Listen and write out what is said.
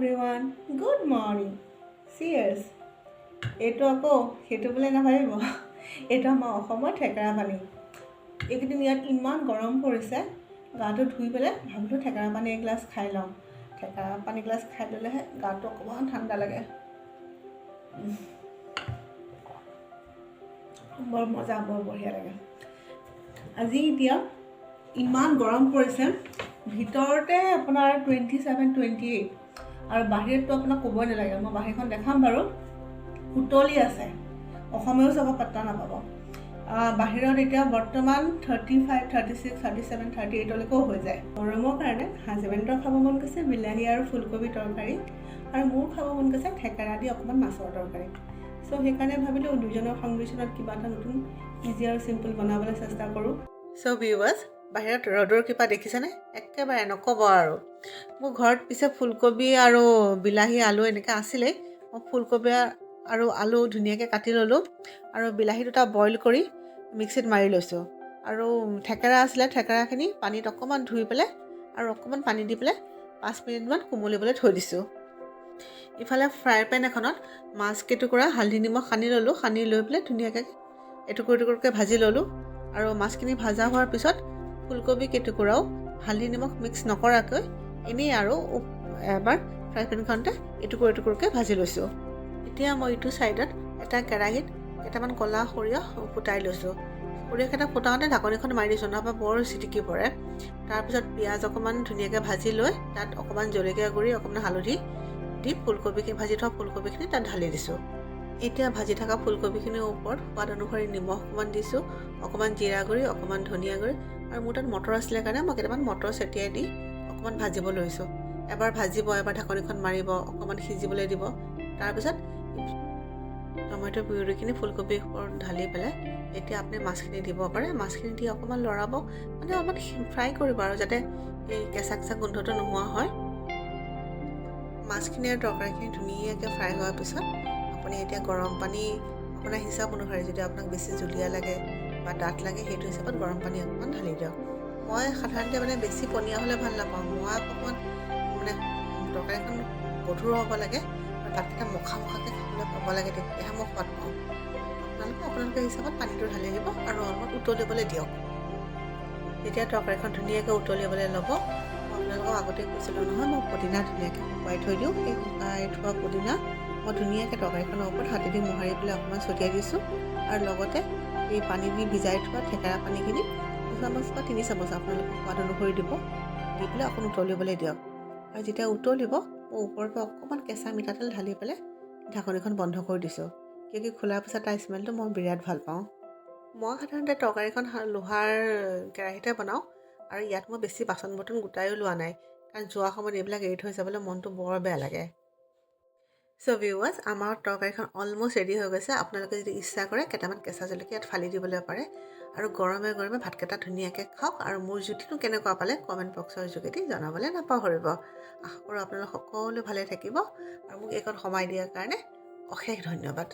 everyone, good morning. Cheers. এইটো আকৌ সেইটো বুলি নাভাবিব, এইটো আমাৰ অসমৰ ঠেকেৰা পানী। এইকেইদিন ইয়াত ইমান গৰম পৰিছে, গাটো ধুই পেলাই ভাবিলোঁ ঠেকেৰা পানী এগিলাচ খাই লওঁ। ঠেকেৰা পানী এগিলাচ খাই ল'লেহে গাটো অকণমান ঠাণ্ডা লাগে। বৰ মজা, বৰ বঢ়িয়া লাগে। আজি এতিয়া ইমান গৰম পৰিছে, ভিতৰতে আপোনাৰ 27-28 আৰু বাহিৰততো আপোনাক ক'বই নালাগে। মই বাহিৰখন দেখাম বাৰু, উতলি আছে, অসমেও চাব পাত্তা নাপাব। বাহিৰত এতিয়া বৰ্তমান 35, 36, 37, 38লৈকেও হৈ যায়। গৰমৰ কাৰণে হাজবেণ্ডৰ খাব মন গৈছে বিলাহী আৰু ফুলকবি তৰকাৰী, আৰু মোৰ খাব মন গৈছে ঠেকেৰা দি অকণমান মাছৰ তৰকাৰী। চ' সেইকাৰণে ভাবিলোঁ দুজনৰ সংমিশ্ৰণত কিবা এটা নতুন ইজি আৰু চিম্পল বনাবলৈ চেষ্টা কৰোঁ। চ' ভিউৱাৰ্ছ, বাহিৰত ৰ'দৰ কিবা দেখিছেনে? একেবাৰে নক'ব আৰু। মোৰ ঘৰত পিছে ফুলকবি আৰু বিলাহী আলু এনেকৈ আছিলেই। মই ফুলকবি আৰু আলু ধুনীয়াকৈ কাটি ল'লোঁ আৰু বিলাহী দুটা বইল কৰি মিক্সিত মাৰি লৈছোঁ। আৰু ঠেকেৰা আছিলে, ঠেকেৰাখিনি পানীত অকণমান ধুই পেলাই আৰু অকণমান পানী দি পেলাই 5 মিনিটমান কোমলিবলৈ থৈ দিছোঁ। ইফালে ফ্ৰাই পেন এখনত মাছ কেইটুকুৰা হালধি নিমখ সানি ল'লোঁ, সানি লৈ পেলাই ধুনীয়াকৈ এটুকুৰকৈ ভাজি ল'লোঁ। আৰু মাছখিনি ভাজা হোৱাৰ পিছত ফুলকবি কেইটুকুৰাও হালধি নিমখ মিক্স নকৰাকৈ এনেই আৰু এবাৰ ফ্ৰাই পেনখনতে এটুকুৰকৈ ভাজি লৈছোঁ। এতিয়া মই ইটো ছাইডত এটা কেৰাহীত কেইটামান ক'লা সৰিয়হ ফুটাই লৈছোঁ। সৰিয়হকেইটা ফুটাওঁতে ঢাকনিখন মাৰি দিছোঁ, নহ'বা বৰ চিটিকি পৰে। তাৰপিছত পিঁয়াজ অকণমান ধুনীয়াকৈ ভাজি লৈ তাত অকণমান জলকীয়া গুড়ি, অকণমান হালধি দি ফুলকবিখিনি ভাজি থোৱা ফুলকবিখিনি তাত ঢালি দিছোঁ। এতিয়া ভাজি থকা ফুলকবিখিনিৰ ওপৰত সোৱাদ অনুসৰি নিমখ অকণমান দিছোঁ, অকণমান জিৰা গুড়ি, অকণমান ধনিয়া গুড়ি, আৰু মোৰ তাত মটৰ আছিলে কাৰণে মই কেইটামান মটৰ ছটিয়াই দি অকণমান ভাজিব লৈছোঁ। এবাৰ ভাজিব, এবাৰ ঢাকনিখন মাৰিব, অকণমান সিজিবলৈ দিব। তাৰপিছত টমেটো পিউৰিখিনি ফুলকবিৰ ওপৰত ঢালি পেলাই এতিয়া আপুনি মাছখিনি দিব পাৰে। মাছখিনি দি অকণমান লৰাব, মানে অকণমান ফ্ৰাই কৰিব আৰু যাতে এই কেঁচা কেঁচা গোন্ধটো নোহোৱা হয়। মাছখিনি আৰু তৰকাৰীখিনি ধুনীয়াকৈ ফ্ৰাই হোৱাৰ পিছত আপুনি এতিয়া গৰম পানী আপোনাৰ হিচাপ অনুসৰি, যদি আপোনাক বেছি জুলীয়া লাগে বা ডাঠ লাগে সেইটো হিচাপত গৰম পানী অকণমান ঢালি দিয়ক। মই সাধাৰণতে মানে বেছি পনীয়া হ'লে ভাল নাপাওঁ। মই অকণমান মানে তৰকাৰীখন গধুৰ হ'ব লাগে আৰু ভাতকেইটা মখাকৈ খাবলৈ পাব লাগে, তেতিয়াহে মই সোৱাদ পাওঁ। আপোনালোকে হিচাপত পানীটো ঢালি দিব আৰু অলপমান উতলিবলৈ দিয়ক। যেতিয়া তৰকাৰীখন ধুনীয়াকৈ উতলিবলৈ ল'ব, মই আপোনালোকক আগতে কৈছিলোঁ নহয়, মই পুদিনা ধুনীয়াকৈ শুকুৱাই থৈ দিওঁ। সেই শুকাই থোৱা পুদিনা মই ধুনীয়াকৈ তৰকাৰীখনৰ ওপৰত হাতেদি মোহাৰি পেলাই অকণমান ছটিয়াই দিছোঁ। আৰু লগতে এই পানী দি ভিজাই থোৱা ঠেকেৰা পানীখিনি 2 চামুচ বা 3 চামুচ আপোনালোকৰ সোৱাদ অনুসৰি দিব, দি পেলাই অকণ উতলিবলৈ দিয়ক। আৰু যেতিয়া উতলিব, মই ওপৰৰ পৰা অকণমান কেঁচা মিঠাতেল ঢালি পেলাই ঢাকনিখন বন্ধ কৰি দিছোঁ। কিয় খোলাৰ পিছত তাৰ স্মেলটো মই বিৰাট ভাল পাওঁ। মই সাধাৰণতে তৰকাৰীখন লোহাৰ কেৰাহীতে বনাওঁ, আৰু ইয়াত মই বেছি বাচন বৰ্তন গোটাইও লোৱা নাই, কাৰণ যোৱা সময়ত এইবিলাক এৰি থৈ যাবলৈ মনটো বৰ বেয়া লাগে। চ' ভিউৱাৰ্ছ, আমাৰ তৰকাৰীখন অলমষ্ট ৰেডি হৈ গৈছে। আপোনালোকে যদি ইচ্ছা কৰে কেইটামান কেঁচা জলকীয়া ইয়াত ফালি দিবলৈ পাৰে। আৰু গৰমে গৰমে ভাতকেইটা ধুনীয়াকৈ খাওক, আৰু মোৰ জুতিটো কেনেকুৱা পালে কমেণ্ট বক্সৰ যোগেদি জনাবলৈ নাপাহৰিব। আশা কৰোঁ আপোনালোক সকলো ভালে থাকিব, আৰু মোক এইকণ সময় দিয়াৰ কাৰণে অশেষ ধন্যবাদ।